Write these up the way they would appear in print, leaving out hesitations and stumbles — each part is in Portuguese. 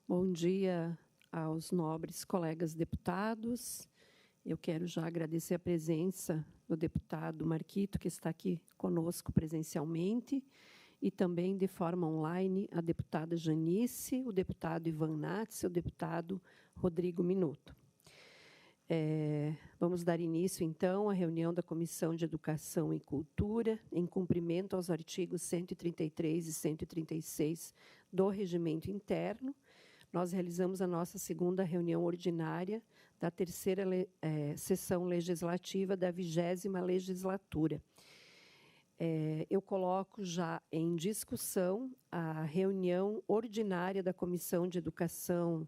Bom dia aos nobres colegas deputados. Eu quero já agradecer a presença do deputado Marquito, que está aqui conosco presencialmente, e também de forma online a deputada Janice, o deputado Ivan Nats e o deputado Rodrigo Minuto. Vamos dar início, então, à reunião da Comissão de Educação e Cultura, em cumprimento aos artigos 133 e 136 do Regimento Interno. Nós realizamos a nossa segunda reunião ordinária da terceira sessão legislativa da 20ª legislatura. Eu coloco já em discussão a reunião ordinária da Comissão de Educação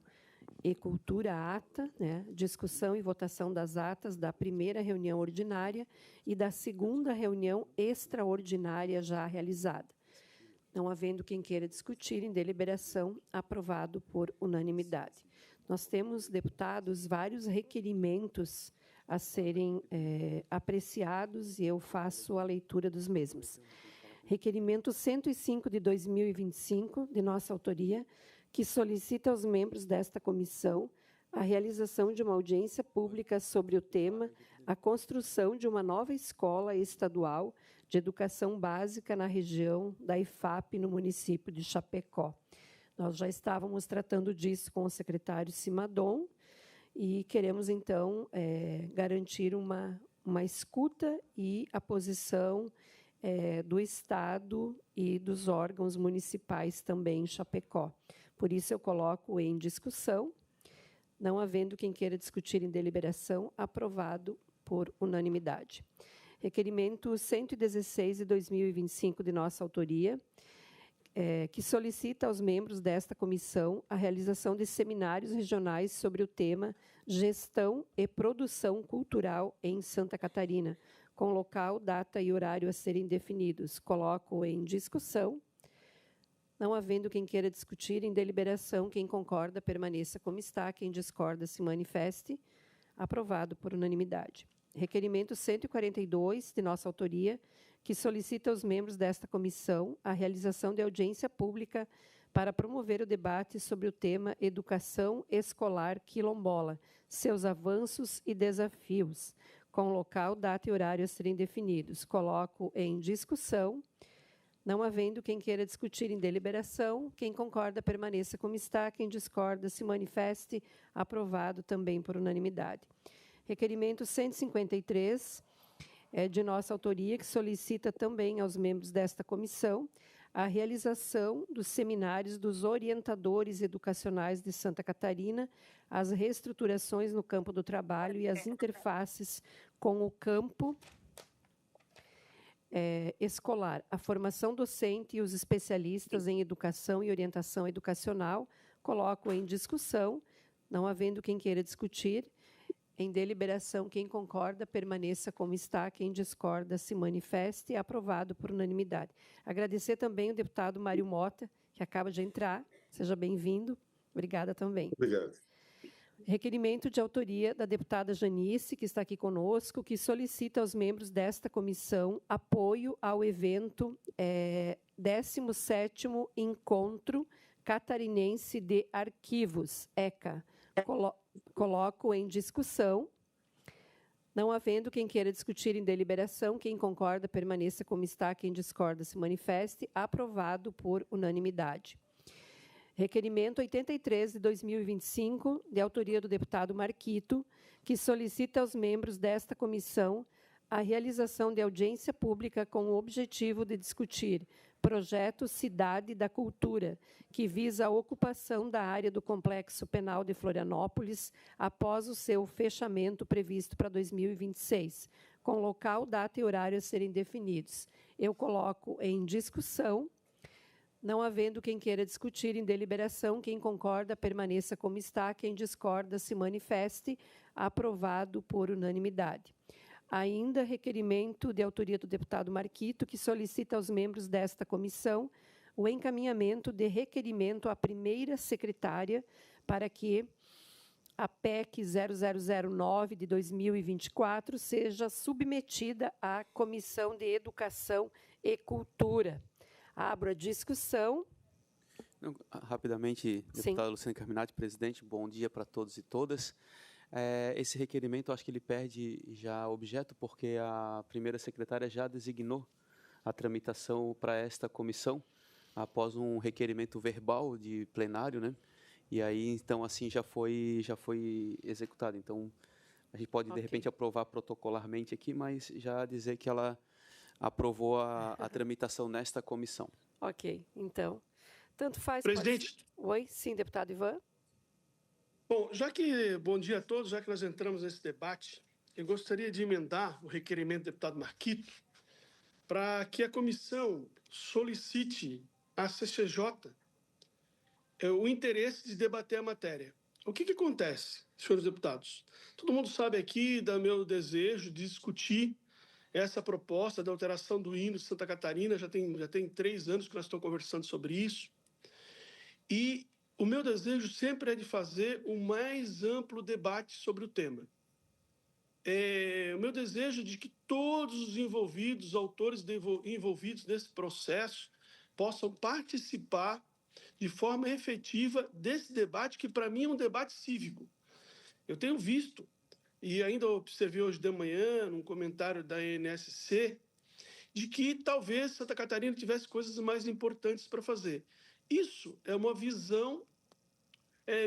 e Cultura, ata, discussão e votação das atas da primeira reunião ordinária e da segunda reunião extraordinária já realizada. Não havendo quem queira discutir, em deliberação, aprovado por unanimidade. Nós temos, deputados, vários requerimentos a serem apreciados e eu faço a leitura dos mesmos. Requerimento 105 de 2025, de nossa autoria, que solicita aos membros desta comissão a realização de uma audiência pública sobre o tema a construção de uma nova escola estadual de educação básica na região da IFAP, no município de Chapecó. Nós já estávamos tratando disso com o secretário Simadon e queremos, então, garantir uma escuta e a posição do Estado e dos órgãos municipais também em Chapecó. Por isso, eu coloco em discussão. Não havendo quem queira discutir em deliberação, aprovado por unanimidade. Requerimento 116 de 2025, de nossa autoria, que solicita aos membros desta comissão a realização de seminários regionais sobre o tema Gestão e Produção Cultural em Santa Catarina, com local, data e horário a serem definidos. Coloco em discussão. Não havendo quem queira discutir, em deliberação, quem concorda, permaneça como está, quem discorda, se manifeste. Aprovado por unanimidade. Requerimento 142, de nossa autoria, que solicita aos membros desta comissão a realização de audiência pública para promover o debate sobre o tema Educação Escolar Quilombola, seus avanços e desafios, com local, data e horário a serem definidos. Coloco em discussão. Não havendo quem queira discutir em deliberação, quem concorda, permaneça como está, quem discorda, se manifeste. Aprovado também por unanimidade. Requerimento 153, de nossa autoria, que solicita também aos membros desta comissão a realização dos seminários dos orientadores educacionais de Santa Catarina, as reestruturações no campo do trabalho e as interfaces com o campo escolar, a formação docente e os especialistas em educação e orientação educacional. Coloco em discussão. Não havendo quem queira discutir, em deliberação, quem concorda, permaneça como está, quem discorda, se manifeste. Aprovado por unanimidade. Agradecer também o deputado Mário Mota, que acaba de entrar. Seja bem-vindo. Obrigada também. Obrigado. Requerimento de autoria da deputada Janice, que está aqui conosco, que solicita aos membros desta comissão apoio ao evento 17º Encontro Catarinense de Arquivos, ECA. Coloco em discussão. Não havendo quem queira discutir em deliberação, quem concorda, permaneça como está, quem discorda, se manifeste. Aprovado por unanimidade. Requerimento 83 de 2025, de autoria do deputado Marquito, que solicita aos membros desta comissão a realização de audiência pública com o objetivo de discutir projeto Cidade da Cultura, que visa a ocupação da área do Complexo Penal de Florianópolis após o seu fechamento previsto para 2026, com local, data e horário a serem definidos. Eu coloco em discussão. Não havendo quem queira discutir em deliberação, quem concorda, permaneça como está, quem discorda, se manifeste. Aprovado por unanimidade. Ainda requerimento de autoria do deputado Marquito, que solicita aos membros desta comissão o encaminhamento de requerimento à primeira secretária para que a PEC 0009 de 2024 seja submetida à Comissão de Educação e Cultura. Abro a discussão. Rapidamente, deputada Luciane Carminati, presidente, bom dia para todos e todas. Esse requerimento, acho que ele perde já objeto, porque a primeira secretária já designou a tramitação para esta comissão, após um requerimento verbal de plenário, né? E aí, então, assim, já foi executado. Então, a gente pode, de repente, aprovar protocolarmente aqui, mas já dizer que ela aprovou a tramitação nesta comissão. Ok, então, tanto faz... Presidente. Oi, sim, deputado Ivan. Bom, bom dia a todos, já que nós entramos nesse debate, eu gostaria de emendar o requerimento do deputado Marquito para que a comissão solicite à CCJ o interesse de debater a matéria. O que acontece, senhores deputados? Todo mundo sabe aqui do meu desejo de discutir essa proposta da alteração do hino de Santa Catarina, já tem 3 anos que nós estamos conversando sobre isso. E o meu desejo sempre é de fazer o mais amplo debate sobre o tema. O meu desejo é de que todos os envolvidos, autores envolvidos nesse processo, possam participar de forma efetiva desse debate, que para mim é um debate cívico. Eu tenho visto, e ainda observei hoje de manhã, num comentário da ENSC, de que talvez Santa Catarina tivesse coisas mais importantes para fazer. Isso é uma visão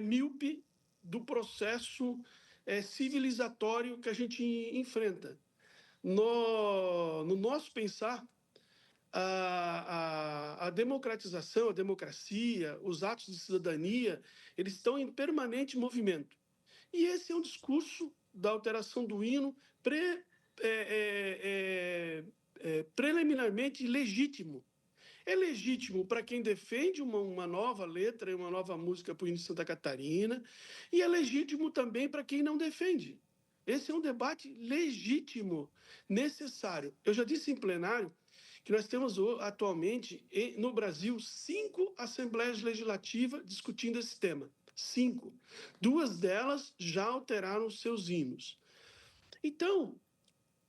míope do processo civilizatório que a gente enfrenta. No nosso pensar, a democratização, a democracia, os atos de cidadania, eles estão em permanente movimento. E esse é um discurso da alteração do hino preliminarmente legítimo. É legítimo para quem defende uma nova letra e uma nova música para o hino de Santa Catarina, e é legítimo também para quem não defende. Esse é um debate legítimo, necessário. Eu já disse em plenário que nós temos atualmente no Brasil 5 assembleias legislativas discutindo esse tema. 5. 2 delas já alteraram seus hinos. Então,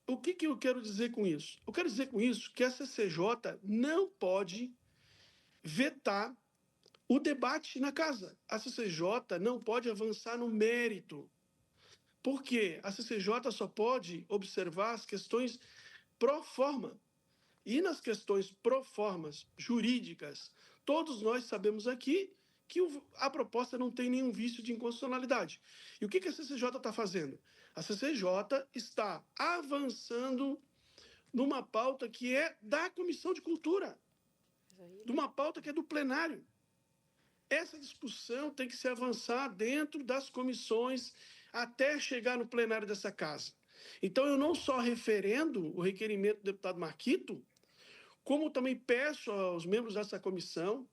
o que eu quero dizer com isso? Eu quero dizer com isso que a CCJ não pode vetar o debate na casa. A CCJ não pode avançar no mérito. Por quê? A CCJ só pode observar as questões pro forma. E nas questões pro formas jurídicas, todos nós sabemos aqui que a proposta não tem nenhum vício de inconstitucionalidade. E o que a CCJ está fazendo? A CCJ está avançando numa pauta que é da Comissão de Cultura, numa pauta que é do plenário. Essa discussão tem que se avançar dentro das comissões até chegar no plenário dessa casa. Então, eu não só referendo o requerimento do deputado Marquito, como também peço aos membros dessa comissão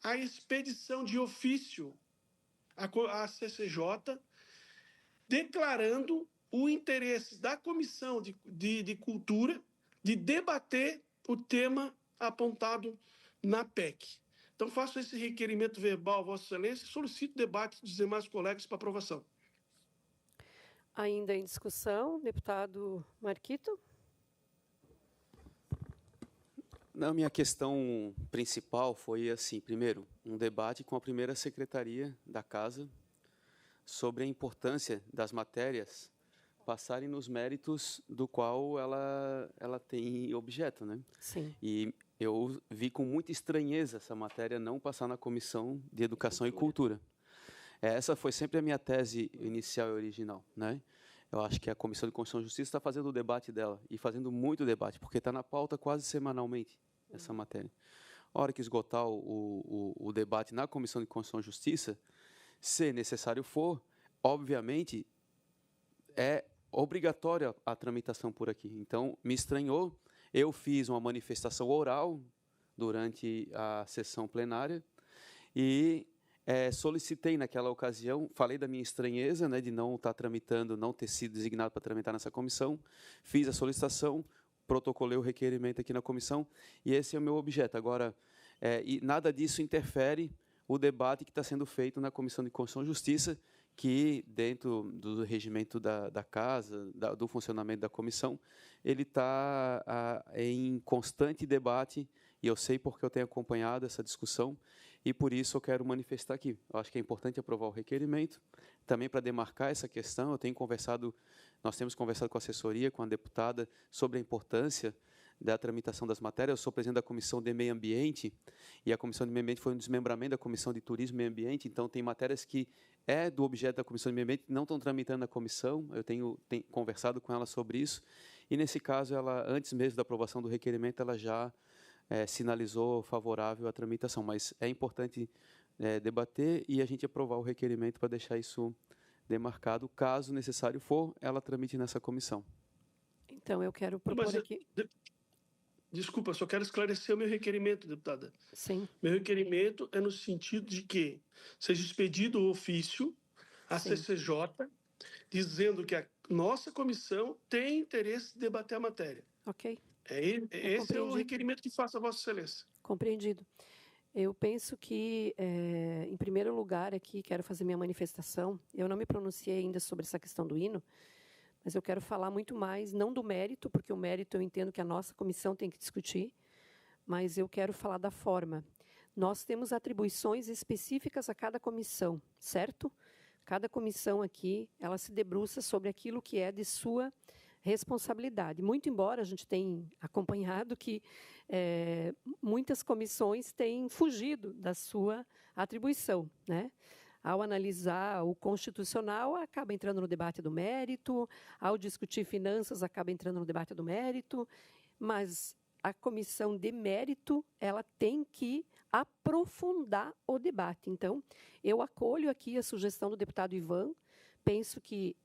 a expedição de ofício à CCJ, declarando o interesse da Comissão de Cultura de debater o tema apontado na PEC. Então, faço esse requerimento verbal, Vossa Excelência, e solicito debate dos demais colegas para aprovação. Ainda em discussão, deputado Marquito. Na minha questão principal foi assim, primeiro, um debate com a primeira secretaria da Casa sobre a importância das matérias passarem nos méritos do qual ela tem objeto, né? Sim. E eu vi com muita estranheza essa matéria não passar na Comissão de Educação e Cultura. Essa foi sempre a minha tese inicial e original, né? Eu acho que a Comissão de Constituição e Justiça está fazendo o debate dela, e fazendo muito debate, porque está na pauta quase semanalmente, essa matéria. A hora que esgotar o debate na Comissão de Constituição e Justiça, se necessário for, obviamente, é obrigatória a tramitação por aqui. Então, me estranhou, eu fiz uma manifestação oral durante a sessão plenária e solicitei naquela ocasião, falei da minha estranheza, né, de não estar tramitando, não ter sido designado para tramitar nessa comissão, fiz a solicitação, protocolei o requerimento aqui na comissão, e esse é o meu objeto. Agora, e nada disso interfere o debate que está sendo feito na Comissão de Constituição e Justiça, que, dentro do regimento da Casa, do funcionamento da comissão, ele está em constante debate, e eu sei porque eu tenho acompanhado essa discussão, e por isso eu quero manifestar aqui. Eu acho que é importante aprovar o requerimento, também para demarcar essa questão. Nós temos conversado com a assessoria, com a deputada, sobre a importância da tramitação das matérias. Eu sou presidente da Comissão de Meio Ambiente, e a Comissão de Meio Ambiente foi um desmembramento da Comissão de Turismo e Meio Ambiente, então tem matérias que é do objeto da Comissão de Meio Ambiente, não estão tramitando na comissão, eu tenho conversado com ela sobre isso, e nesse caso, ela, antes mesmo da aprovação do requerimento, ela já sinalizou favorável à tramitação, mas é importante debater e a gente aprovar o requerimento para deixar isso demarcado. Caso necessário for, ela tramite nessa comissão. Então, eu quero propor aqui... Desculpa, só quero esclarecer o meu requerimento, deputada. Sim. Meu requerimento é no sentido de que seja expedido o ofício à CCJ, dizendo que a nossa comissão tem interesse de debater a matéria. Ok. Esse é o requerimento que faço a Vossa Excelência. Compreendido. Eu penso que, em primeiro lugar, aqui, quero fazer minha manifestação. Eu não me pronunciei ainda sobre essa questão do hino, mas eu quero falar muito mais, não do mérito, porque o mérito eu entendo que a nossa comissão tem que discutir, mas eu quero falar da forma. Nós temos atribuições específicas a cada comissão, certo? Cada comissão aqui, ela se debruça sobre aquilo que é de sua responsabilidade. Muito embora a gente tenha acompanhado que muitas comissões têm fugido da sua atribuição, né? Ao analisar o constitucional, acaba entrando no debate do mérito, ao discutir finanças, acaba entrando no debate do mérito, mas a comissão de mérito, ela tem que aprofundar o debate. Então, eu acolho aqui a sugestão do deputado Ivan. Penso que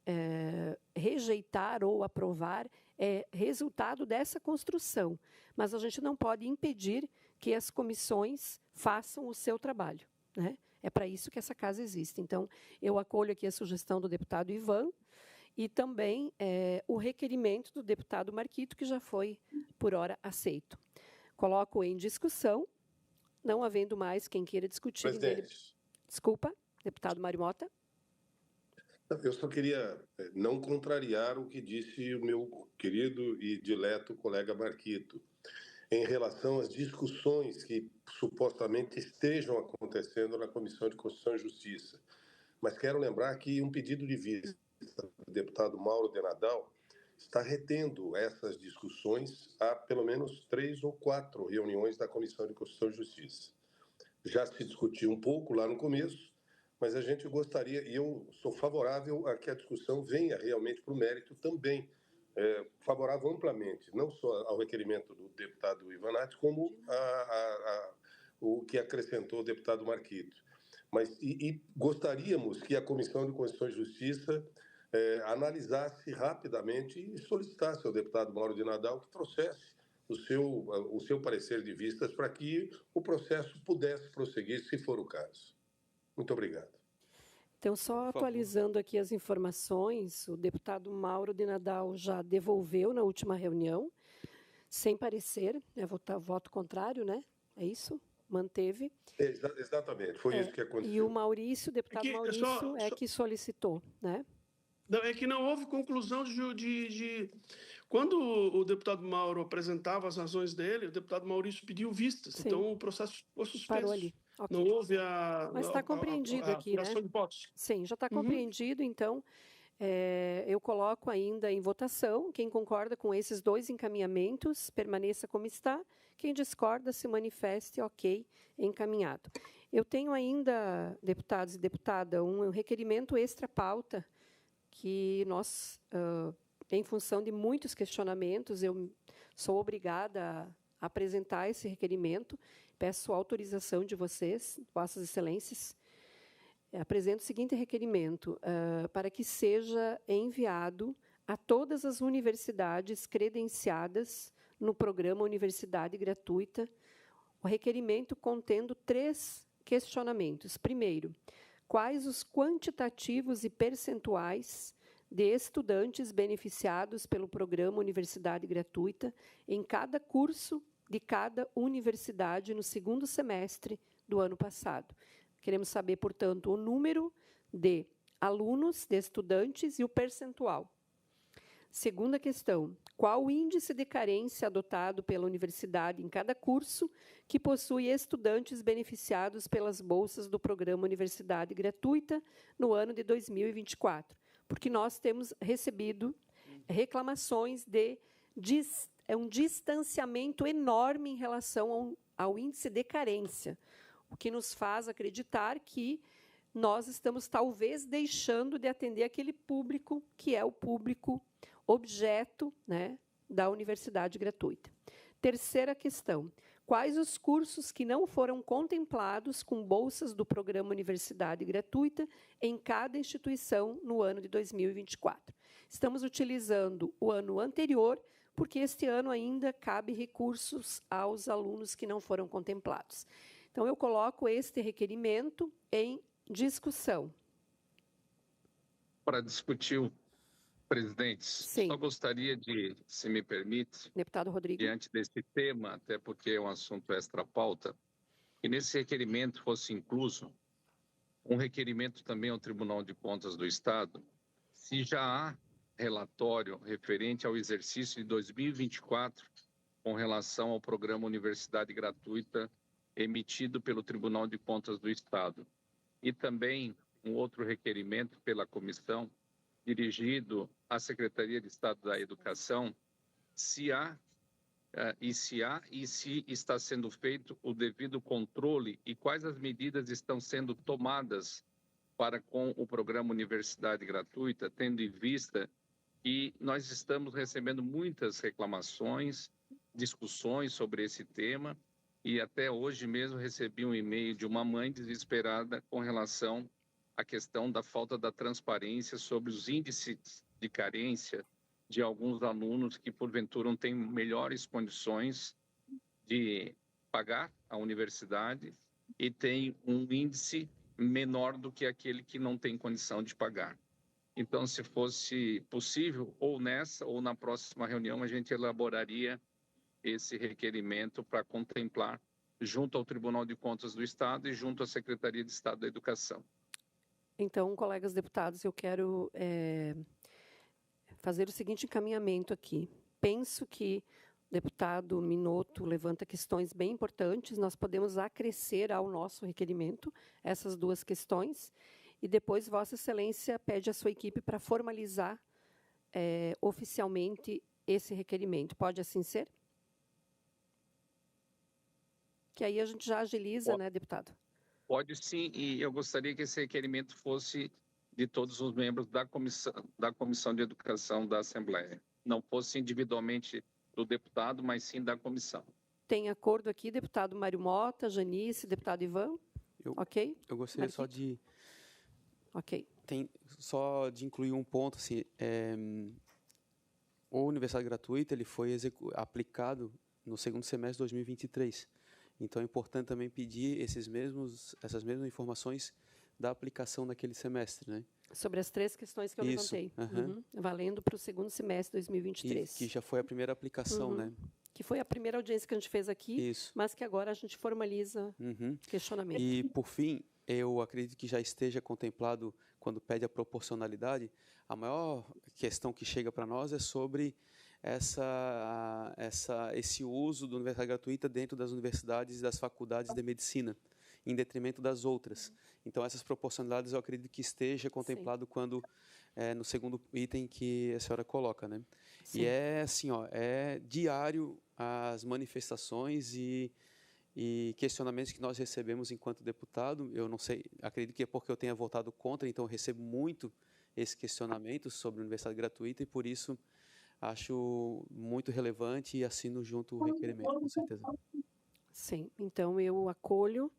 rejeitar ou aprovar é resultado dessa construção, mas a gente não pode impedir que as comissões façam o seu trabalho, né? É para isso que essa casa existe. Então, eu acolho aqui a sugestão do deputado Ivan e também o requerimento do deputado Marquito, que já foi, por hora, aceito. Coloco em discussão, não havendo mais quem queira discutir. Presidente. Desculpa, deputado Mário Mota. Eu só queria não contrariar o que disse o meu querido e dileto colega Marquito, em relação às discussões que supostamente estejam acontecendo na Comissão de Constituição e Justiça. Mas quero lembrar que um pedido de vista do deputado Mauro de Nadal está retendo essas discussões há pelo menos 3 ou 4 reuniões da Comissão de Constituição e Justiça. Já se discutiu um pouco lá no começo, mas a gente gostaria, e eu sou favorável a que a discussão venha realmente para o mérito também, favorável amplamente, não só ao requerimento do deputado Ivanati, como o que acrescentou o deputado Marquito. Mas gostaríamos que a Comissão de Constituição e Justiça analisasse rapidamente e solicitasse ao deputado Mauro de Nadal que trouxesse o seu parecer de vistas para que o processo pudesse prosseguir, se for o caso. Muito obrigado. Então, só atualizando aqui as informações, o deputado Mauro de Nadal já devolveu na última reunião, sem parecer, voto contrário, né? É isso? Manteve. Exatamente, foi isso que aconteceu. E o Maurício, o deputado Maurício, que solicitou, né? Não, é que não houve conclusão de... Quando o deputado Mauro apresentava as razões dele, o deputado Maurício pediu vistas. Sim. Então, o processo ficou suspenso. Parou ali. Okay. Não houve a... Mas está compreendido aqui, né? De hipótese. Sim, já está compreendido, então... eu coloco ainda em votação. Quem concorda com esses 2 encaminhamentos, permaneça como está. Quem discorda, se manifeste, ok, encaminhado. Eu tenho ainda, deputados e deputada, um requerimento extra-pauta que nós, em função de muitos questionamentos, eu sou obrigada a apresentar esse requerimento. Peço autorização de vocês, Vossas Excelências. Apresento o seguinte requerimento, para que seja enviado a todas as universidades credenciadas no programa Universidade Gratuita, o requerimento contendo 3 questionamentos. Primeiro, quais os quantitativos e percentuais de estudantes beneficiados pelo programa Universidade Gratuita em cada curso de cada universidade no 2º semestre do ano passado? Queremos saber, portanto, o número de alunos, de estudantes e o percentual. Segunda questão: qual o índice de carência adotado pela universidade em cada curso que possui estudantes beneficiados pelas bolsas do Programa Universidade Gratuita no ano de 2024? Porque nós temos recebido reclamações de um distanciamento enorme em relação ao índice de carência, o que nos faz acreditar que nós estamos, talvez, deixando de atender aquele público que é o público objeto, né, da universidade gratuita. Terceira questão: quais os cursos que não foram contemplados com bolsas do Programa Universidade Gratuita em cada instituição no ano de 2024? Estamos utilizando o ano anterior, porque este ano ainda cabe recursos aos alunos que não foram contemplados. Então, eu coloco este requerimento em discussão. Para discutir, presidente, Sim. só gostaria de, se me permite, Deputado Rodrigo. diante desse tema, até porque é um assunto extra-pauta, que nesse requerimento fosse incluso um requerimento também ao Tribunal de Contas do Estado, se já há relatório referente ao exercício de 2024 com relação ao Programa Universidade Gratuita emitido pelo Tribunal de Contas do Estado. E também um outro requerimento pela comissão, dirigido à Secretaria de Estado da Educação, se está sendo feito o devido controle e quais as medidas estão sendo tomadas para com o Programa Universidade Gratuita, tendo em vista que nós estamos recebendo muitas reclamações, discussões sobre esse tema, e até hoje mesmo recebi um e-mail de uma mãe desesperada com relação à questão da falta da transparência sobre os índices de carência de alguns alunos que, porventura, não têm melhores condições de pagar a universidade e têm um índice menor do que aquele que não tem condição de pagar. Então, se fosse possível, ou nessa ou na próxima reunião, a gente elaboraria esse requerimento para contemplar junto ao Tribunal de Contas do Estado e junto à Secretaria de Estado da Educação. Então, colegas deputados, eu quero fazer o seguinte encaminhamento aqui. Penso que o deputado Minotto levanta questões bem importantes, nós podemos acrescer ao nosso requerimento essas duas questões, e depois Vossa Excelência pede à sua equipe para formalizar oficialmente esse requerimento. Pode assim ser? Que aí a gente já agiliza, né, deputado? Pode sim, e eu gostaria que esse requerimento fosse de todos os membros da Comissão de Educação da Assembleia. Não fosse individualmente do deputado, mas sim da comissão. Tem acordo aqui, deputado Mário Mota, Janice, deputado Ivan? Ok? Eu gostaria só de... Ok. Só de incluir um ponto, assim, o Universidade Gratuita ele foi aplicado no segundo semestre de 2023. Então, é importante também pedir essas mesmas informações da aplicação naquele semestre, né? Sobre as três questões que eu levantei. Valendo para o segundo semestre de 2023. E que já foi a primeira aplicação, né? Que foi a primeira audiência que a gente fez aqui, Isso. mas que agora a gente formaliza questionamento. E, por fim, eu acredito que já esteja contemplado, quando pede a proporcionalidade, a maior questão que chega para nós é sobre esse uso da universidade gratuita dentro das universidades e das faculdades de medicina, em detrimento das outras. Então, essas proporcionalidades eu acredito que esteja contemplado quando no segundo item que a senhora coloca, né? Sim. E é assim, é diário as manifestações e questionamentos que nós recebemos enquanto deputado. Eu não sei, acredito que é porque eu tenha votado contra, então eu recebo muito esse questionamento sobre a universidade gratuita e por isso acho muito relevante e assino junto o requerimento, com certeza. Sim, então eu acolho.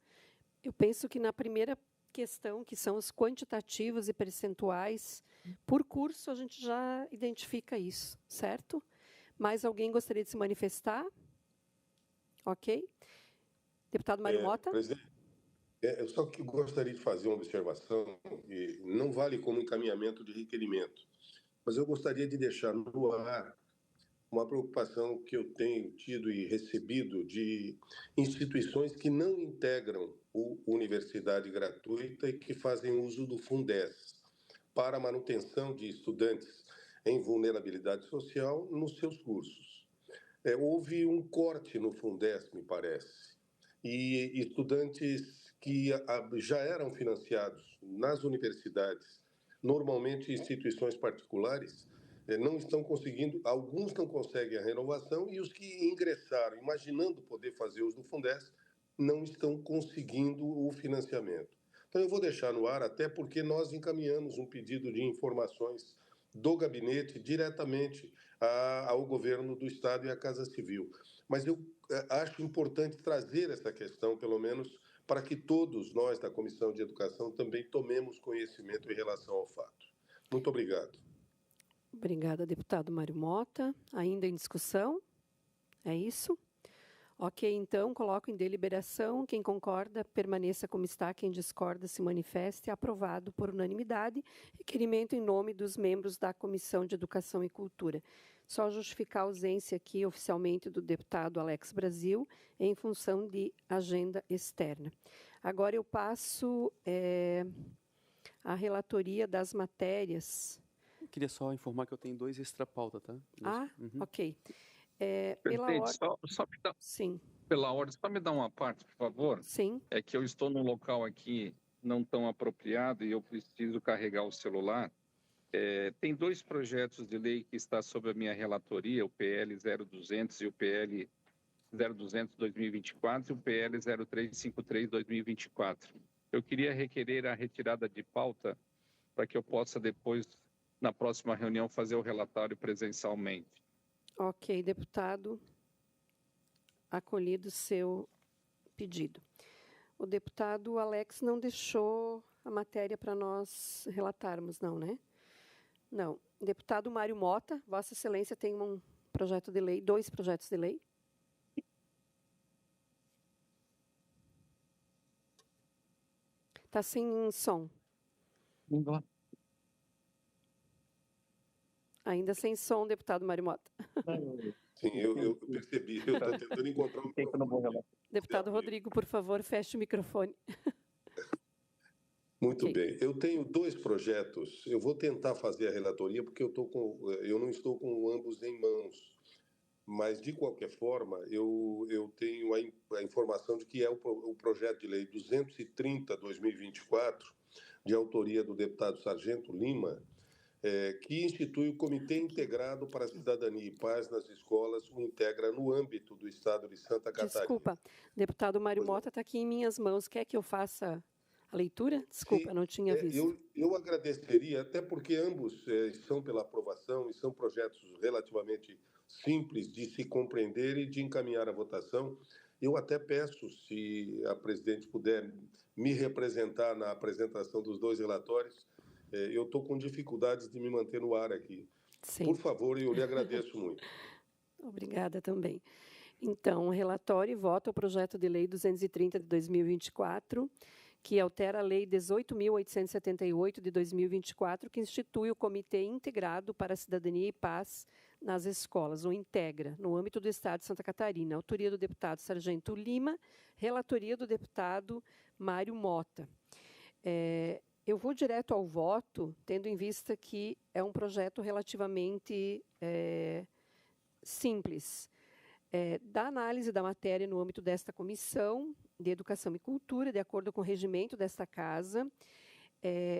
Eu penso que na primeira questão, que são os quantitativos e percentuais, por curso a gente já identifica isso, certo? Mais alguém gostaria de se manifestar? Ok. Deputado Mário Mota? Presidente, eu só que gostaria de fazer uma observação, e não vale como encaminhamento de requerimento, mas eu gostaria de deixar no ar uma preocupação que eu tenho tido e recebido de instituições que não integram a universidade gratuita e que fazem uso do Fundez para a manutenção de estudantes em vulnerabilidade social nos seus cursos. Houve um corte no Fundesc, me parece, e estudantes que já eram financiados nas universidades, normalmente instituições particulares, não estão conseguindo, alguns não conseguem a renovação, e os que ingressaram, imaginando poder fazer uso do Fundesc, não estão conseguindo o financiamento. Então, eu vou deixar no ar, até porque nós encaminhamos um pedido de informações do gabinete diretamente ao governo do Estado e à Casa Civil. Mas eu acho importante trazer essa questão, pelo menos, para que todos nós da Comissão de Educação também tomemos conhecimento em relação ao fato. Muito obrigado. Obrigada, deputado Mário Mota. Ainda em discussão? É isso? Ok, então, coloco em deliberação. Quem concorda, permaneça como está. Quem discorda, se manifeste. Aprovado por unanimidade. Requerimento em nome dos membros da Comissão de Educação e Cultura. Só justificar a ausência aqui, oficialmente, do deputado Alex Brasil, em função de agenda externa. Agora eu passo a relatoria das matérias. Eu queria só informar que eu tenho 2 extra-pauta, tá? Ok. Pela ordem. Sim. Pela ordem, só me dá uma parte, por favor. Sim. É que eu estou num local aqui não tão apropriado e eu preciso carregar o celular. Tem 2 projetos de lei que estão sob a minha relatoria, o PL 0200 e o PL 0200-2024 e o PL 0353-2024. Eu queria requerer a retirada de pauta para que eu possa depois, na próxima reunião, fazer o relatório presencialmente. Ok, deputado, acolhido seu pedido. O deputado Alex não deixou a matéria para nós relatarmos, não, né? Não. Deputado Mário Mota, Vossa Excelência tem um projeto de lei, 2 projetos de lei. Está sem som. Ainda sem som, deputado Mário Mota. Sim, eu percebi. Eu estou tentando encontrar um microfone. Deputado Rodrigo, por favor, feche o microfone. Muito bem. Eu tenho 2 projetos. Eu vou tentar fazer a relatoria, porque eu não estou com ambos em mãos. Mas, de qualquer forma, eu tenho a informação de que é o projeto de lei 230/2024, de autoria do deputado Sargento Lima, que institui o Comitê Integrado para a Cidadania e Paz nas Escolas, o integra no âmbito do Estado de Santa Catarina. Desculpa, deputado Mário Mota está aqui em minhas mãos. Quer que eu faça a leitura? Desculpa, Sim, não tinha visto. Eu agradeceria, até porque ambos estão pela aprovação e são projetos relativamente simples de se compreender e de encaminhar à votação. Eu até peço, se a presidente puder me representar na apresentação dos 2 relatórios, eu estou com dificuldades de me manter no ar aqui. Sim. Por favor, eu lhe agradeço muito. Obrigada também. Então, o relatório e voto ao projeto de lei 230 de 2024, que altera a Lei 18.878 de 2024, que institui o Comitê Integrado para a Cidadania e Paz nas Escolas, o INTEGRA, no âmbito do Estado de Santa Catarina. Autoria do deputado Sargento Lima, relatoria do deputado Mário Mota. Eu vou direto ao voto, tendo em vista que é um projeto relativamente simples. Da análise da matéria no âmbito desta Comissão de Educação e Cultura, de acordo com o regimento desta Casa,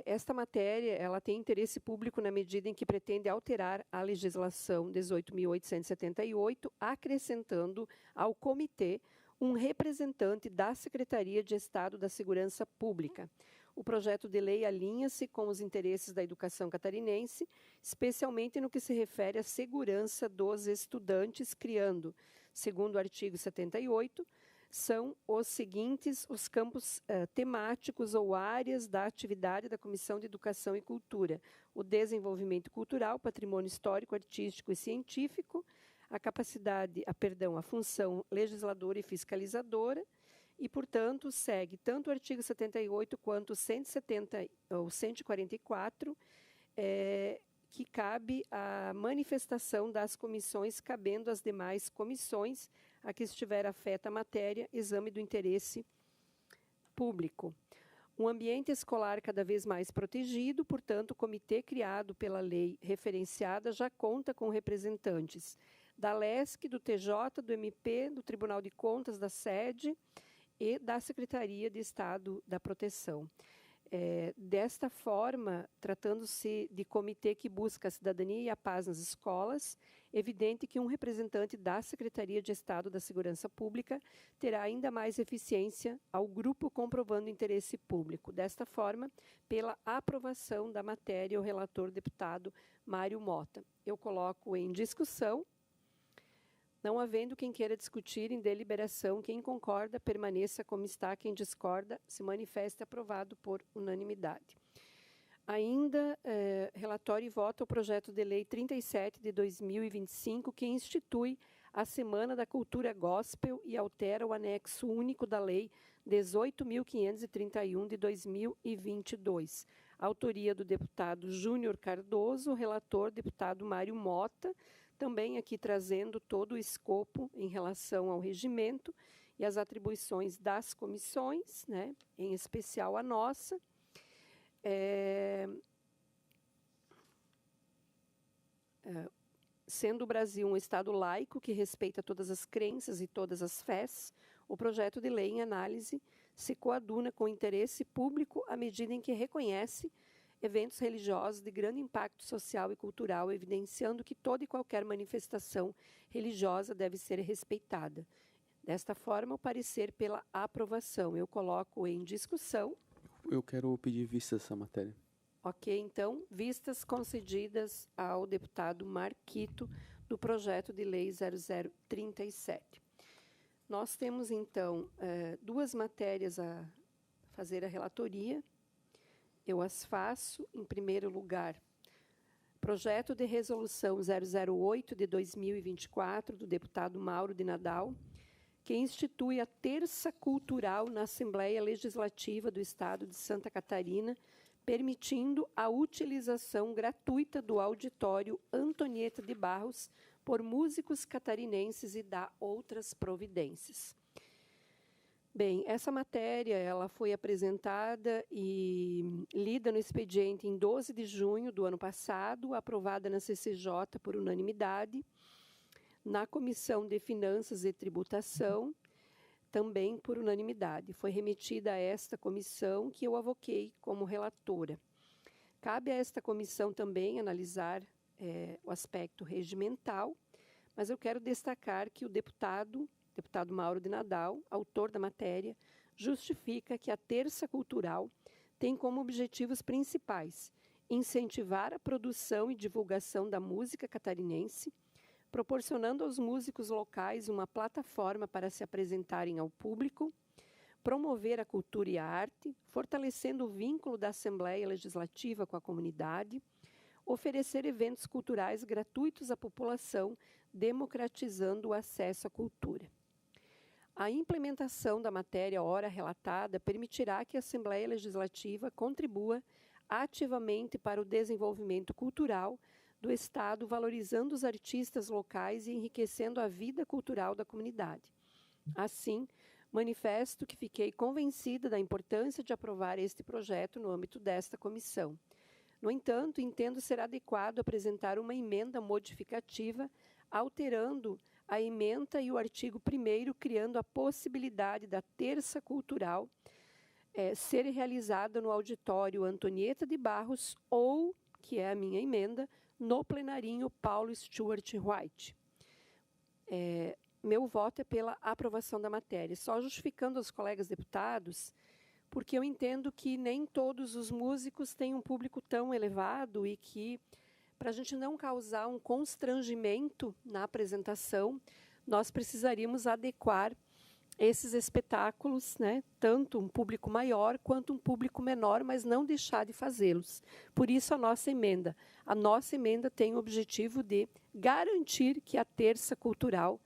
esta matéria ela tem interesse público na medida em que pretende alterar a legislação 18.878, acrescentando ao comitê um representante da Secretaria de Estado da Segurança Pública. O projeto de lei alinha-se com os interesses da educação catarinense, especialmente no que se refere à segurança dos estudantes, criando, segundo o artigo 78, são os seguintes os campos temáticos ou áreas da atividade da Comissão de Educação e Cultura: o desenvolvimento cultural, patrimônio histórico, artístico e científico, a função legisladora e fiscalizadora, e, portanto, segue tanto o artigo 78 quanto o 170 ou 144, que cabe a manifestação das comissões, cabendo às demais comissões a que estiver afeta a matéria, exame do interesse público. Um ambiente escolar cada vez mais protegido, portanto, o comitê criado pela lei referenciada já conta com representantes da LESC, do TJ, do MP, do Tribunal de Contas, da SEDE e da Secretaria de Estado da Proteção. Desta forma, tratando-se de comitê que busca a cidadania e a paz nas escolas, evidente que um representante da Secretaria de Estado da Segurança Pública terá ainda mais eficiência ao grupo comprovando interesse público. Desta forma, pela aprovação da matéria, o relator deputado Mário Mota. Eu coloco em discussão. Não havendo quem queira discutir em deliberação, quem concorda, permaneça como está. Quem discorda, se manifeste. Aprovado por unanimidade. Ainda, relatório e voto ao projeto de lei 37 de 2025, que institui a Semana da Cultura Gospel e altera o anexo único da lei 18.531 de 2022. Autoria do deputado Júnior Cardoso, relator deputado Mário Mota, também aqui trazendo todo o escopo em relação ao regimento e as atribuições das comissões, né, em especial a nossa. Sendo o Brasil um Estado laico que respeita todas as crenças e todas as fés, o projeto de lei em análise se coaduna com o interesse público à medida em que reconhece eventos religiosos de grande impacto social e cultural, evidenciando que toda e qualquer manifestação religiosa deve ser respeitada. Desta forma, o parecer pela aprovação. Eu coloco em discussão. Eu quero pedir vista essa matéria. Ok, então, vistas concedidas ao deputado Marquito do projeto de lei 0037. Nós temos, então, duas matérias a fazer a relatoria. Eu as faço. Em primeiro lugar, projeto de resolução 008 de 2024, do deputado Mauro de Nadal, que institui a Terça Cultural na Assembleia Legislativa do Estado de Santa Catarina, permitindo a utilização gratuita do auditório Antonieta de Barros por músicos catarinenses e dá outras providências. Bem, essa matéria ela foi apresentada e lida no expediente em 12 de junho do ano passado, aprovada na CCJ por unanimidade, na Comissão de Finanças e Tributação, também por unanimidade. Foi remetida a esta comissão que eu avoquei como relatora. Cabe a esta comissão também analisar o aspecto regimental, mas eu quero destacar que o deputado Mauro de Nadal, autor da matéria, justifica que a Terça Cultural tem como objetivos principais incentivar a produção e divulgação da música catarinense, proporcionando aos músicos locais uma plataforma para se apresentarem ao público, promover a cultura e a arte, fortalecendo o vínculo da Assembleia Legislativa com a comunidade, oferecer eventos culturais gratuitos à população, democratizando o acesso à cultura. A implementação da matéria ora relatada permitirá que a Assembleia Legislativa contribua ativamente para o desenvolvimento cultural do Estado, valorizando os artistas locais e enriquecendo a vida cultural da comunidade. Assim, manifesto que fiquei convencida da importância de aprovar este projeto no âmbito desta comissão. No entanto, entendo ser adequado apresentar uma emenda modificativa, alterando a ementa e o artigo 1º, criando a possibilidade da Terça Cultural ser realizada no auditório Antonieta de Barros ou, que é a minha emenda, no plenarinho Paulo Stuart White. Meu voto é pela aprovação da matéria. Só justificando aos colegas deputados, porque eu entendo que nem todos os músicos têm um público tão elevado e que, para a gente não causar um constrangimento na apresentação, nós precisaríamos adequar esses espetáculos, né, tanto um público maior quanto um público menor, mas não deixar de fazê-los. Por isso, a nossa emenda. A nossa emenda tem o objetivo de garantir que a Terça Cultural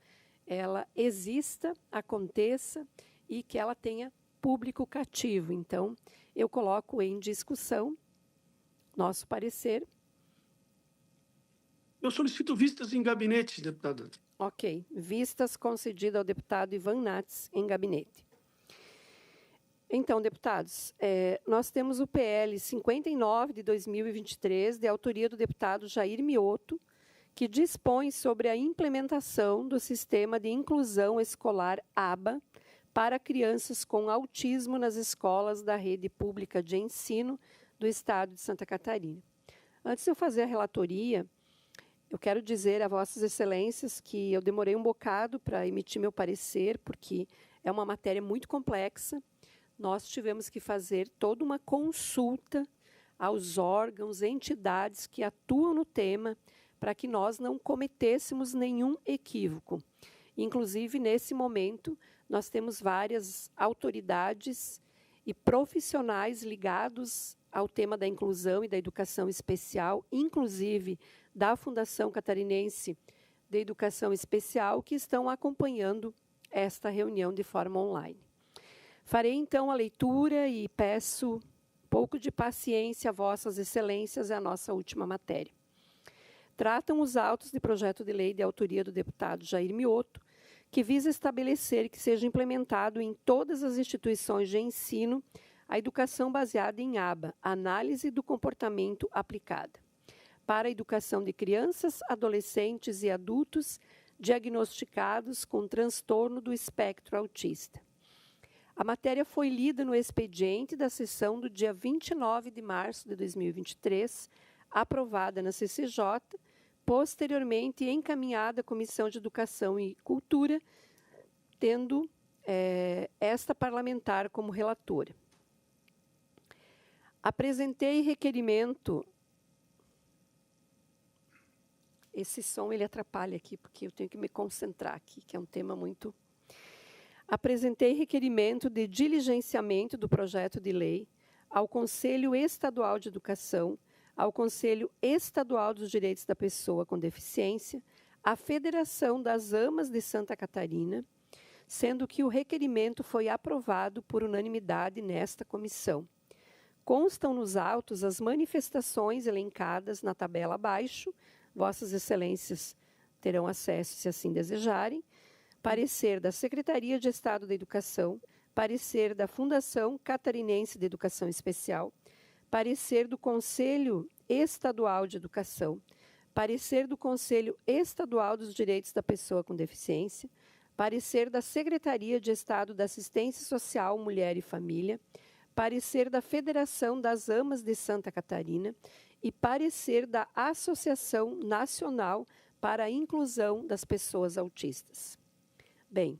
ela exista, aconteça e que ela tenha público cativo. Então, eu coloco em discussão nosso parecer. Eu solicito vistas em gabinete, deputada. Ok. Vistas concedidas ao deputado Ivan Nats em gabinete. Então, deputados, nós temos o PL 59 de 2023, de autoria do deputado Jair Mioto, que dispõe sobre a implementação do Sistema de Inclusão Escolar ABA para crianças com autismo nas escolas da rede pública de ensino do Estado de Santa Catarina. Antes de eu fazer a relatoria, eu quero dizer a Vossas Excelências que eu demorei um bocado para emitir meu parecer, porque é uma matéria muito complexa. Nós tivemos que fazer toda uma consulta aos órgãos, entidades que atuam no tema, para que nós não cometêssemos nenhum equívoco. Inclusive, nesse momento, nós temos várias autoridades e profissionais ligados ao tema da inclusão e da educação especial, inclusive da Fundação Catarinense de Educação Especial, que estão acompanhando esta reunião de forma online. Farei, então, a leitura e peço um pouco de paciência a Vossas Excelências, é a nossa última matéria. Tratam os autos de projeto de lei de autoria do deputado Jair Mioto, que visa estabelecer que seja implementado em todas as instituições de ensino a educação baseada em ABA, Análise do Comportamento Aplicada, para a educação de crianças, adolescentes e adultos diagnosticados com transtorno do espectro autista. A matéria foi lida no expediente da sessão do dia 29 de março de 2023, aprovada na CCJ, posteriormente encaminhada à Comissão de Educação e Cultura, tendo esta parlamentar como relatora. Apresentei requerimento... Esse som ele atrapalha aqui, porque eu tenho que me concentrar aqui, que é um tema muito... Apresentei requerimento de diligenciamento do projeto de lei ao Conselho Estadual de Educação, ao Conselho Estadual dos Direitos da Pessoa com Deficiência, à Federação das AMAs de Santa Catarina, sendo que o requerimento foi aprovado por unanimidade nesta comissão. Constam nos autos as manifestações elencadas na tabela abaixo, Vossas Excelências terão acesso se assim desejarem, parecer da Secretaria de Estado da Educação, parecer da Fundação Catarinense de Educação Especial, parecer do Conselho Estadual de Educação, parecer do Conselho Estadual dos Direitos da Pessoa com Deficiência, parecer da Secretaria de Estado da Assistência Social, Mulher e Família, parecer da Federação das AMAs de Santa Catarina e parecer da Associação Nacional para a Inclusão das Pessoas Autistas. Bem,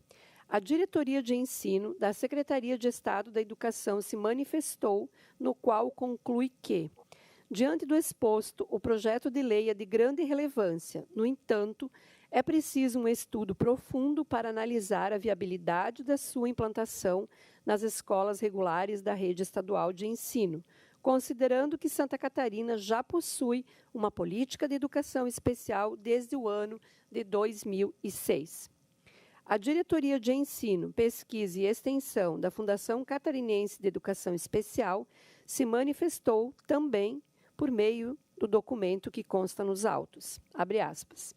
a Diretoria de Ensino da Secretaria de Estado da Educação se manifestou, no qual conclui que, diante do exposto, o projeto de lei é de grande relevância. No entanto, é preciso um estudo profundo para analisar a viabilidade da sua implantação nas escolas regulares da rede estadual de ensino, considerando que Santa Catarina já possui uma política de educação especial desde o ano de 2006. A Diretoria de Ensino, Pesquisa e Extensão da Fundação Catarinense de Educação Especial se manifestou também por meio do documento que consta nos autos. Abre aspas.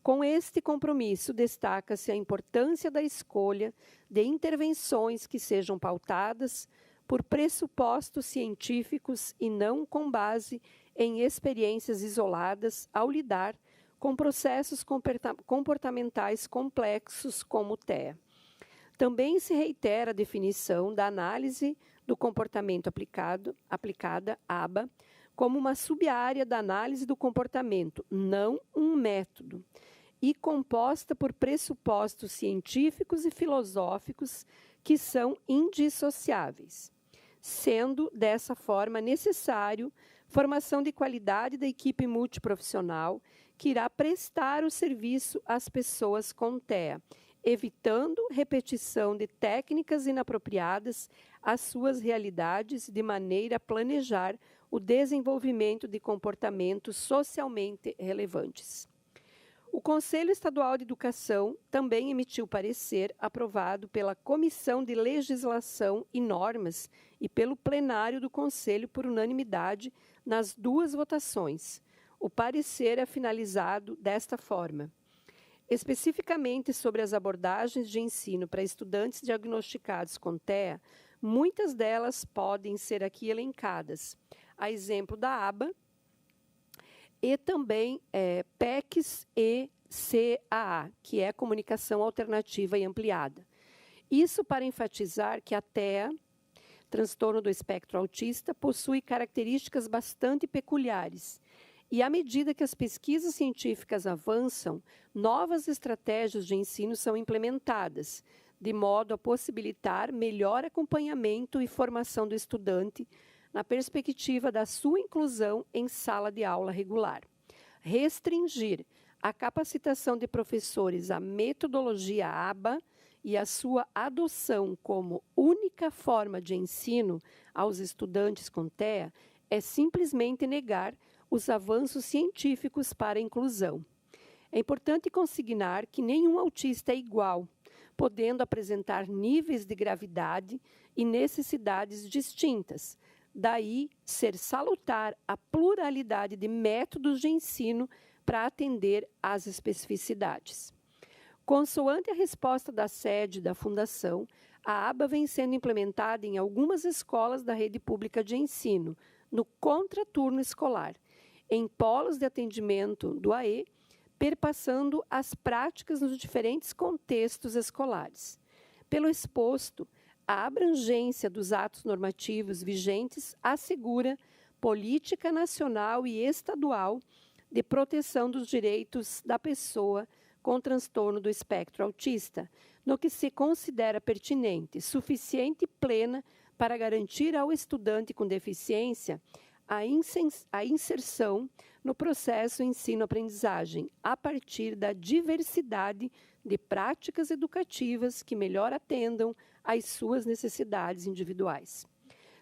Com este compromisso, destaca-se a importância da escolha de intervenções que sejam pautadas por pressupostos científicos e não com base em experiências isoladas ao lidar com processos comportamentais complexos como o TEA. Também se reitera a definição da análise do comportamento aplicada, ABA, como uma sub-área da análise do comportamento, não um método, e composta por pressupostos científicos e filosóficos que são indissociáveis, sendo, dessa forma, necessário formação de qualidade da equipe multiprofissional que irá prestar o serviço às pessoas com TEA, evitando repetição de técnicas inapropriadas às suas realidades, de maneira a planejar o desenvolvimento de comportamentos socialmente relevantes. O Conselho Estadual de Educação também emitiu parecer aprovado pela Comissão de Legislação e Normas e pelo plenário do Conselho por unanimidade nas duas votações. O parecer é finalizado desta forma. Especificamente sobre as abordagens de ensino para estudantes diagnosticados com TEA, Muitas delas podem ser aqui elencadas, a exemplo da ABA, e também PECs e CAA, que é Comunicação Alternativa e Ampliada. Isso para enfatizar que a TEA, transtorno do espectro autista, possui características bastante peculiares. E à medida que as pesquisas científicas avançam, novas estratégias de ensino são implementadas, de modo a possibilitar melhor acompanhamento e formação do estudante na perspectiva da sua inclusão em sala de aula regular. Restringir a capacitação de professores à metodologia ABA e a sua adoção como única forma de ensino aos estudantes com TEA é simplesmente negar os avanços científicos para a inclusão. É importante consignar que nenhum autista é igual, podendo apresentar níveis de gravidade e necessidades distintas. Daí, ser salutar a pluralidade de métodos de ensino para atender às especificidades. Consoante a resposta da sede da Fundação, a ABA vem sendo implementada em algumas escolas da rede pública de ensino, no contraturno escolar, em polos de atendimento do AE, perpassando as práticas nos diferentes contextos escolares. Pelo exposto, a abrangência dos atos normativos vigentes assegura política nacional e estadual de proteção dos direitos da pessoa com transtorno do espectro autista, no que se considera pertinente, suficiente e plena para garantir ao estudante com deficiência a inserção no processo ensino-aprendizagem, a partir da diversidade de práticas educativas que melhor atendam às suas necessidades individuais.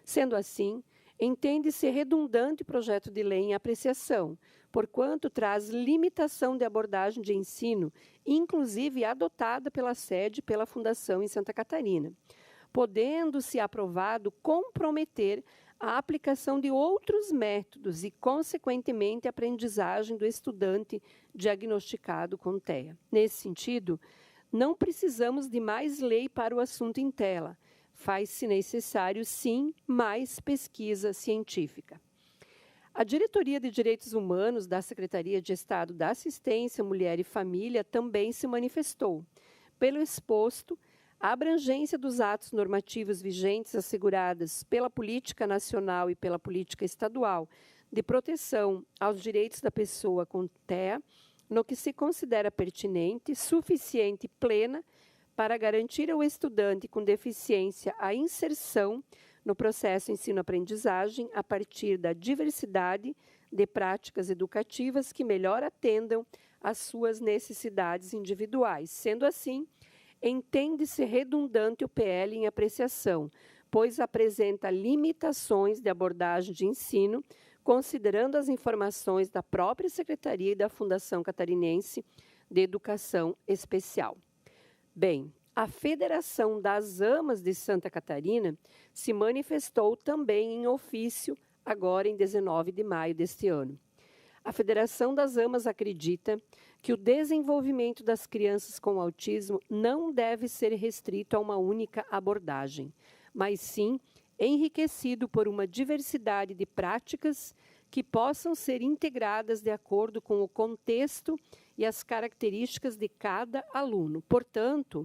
Sendo assim, entende-se redundante o projeto de lei em apreciação, porquanto traz limitação de abordagem de ensino, inclusive adotada pela sede e pela Fundação em Santa Catarina, podendo, se aprovado, comprometer a aplicação de outros métodos e, consequentemente, a aprendizagem do estudante diagnosticado com TEA. Nesse sentido, não precisamos de mais lei para o assunto em tela. Faz-se necessário, sim, mais pesquisa científica. A Diretoria de Direitos Humanos da Secretaria de Estado da Assistência, Mulher e Família também se manifestou. Pelo exposto, a abrangência dos atos normativos vigentes asseguradas pela política nacional e pela política estadual de proteção aos direitos da pessoa com TEA, no que se considera pertinente, suficiente e plena para garantir ao estudante com deficiência a inserção no processo ensino-aprendizagem a partir da diversidade de práticas educativas que melhor atendam às suas necessidades individuais. Sendo assim, entende-se redundante o PL em apreciação, pois apresenta limitações de abordagem de ensino, considerando as informações da própria Secretaria e da Fundação Catarinense de Educação Especial. Bem, a Federação das AMAs de Santa Catarina se manifestou também em ofício, agora em 19 de maio deste ano. A Federação das AMAs acredita que o desenvolvimento das crianças com autismo não deve ser restrito a uma única abordagem, mas sim enriquecido por uma diversidade de práticas que possam ser integradas de acordo com o contexto e as características de cada aluno. Portanto,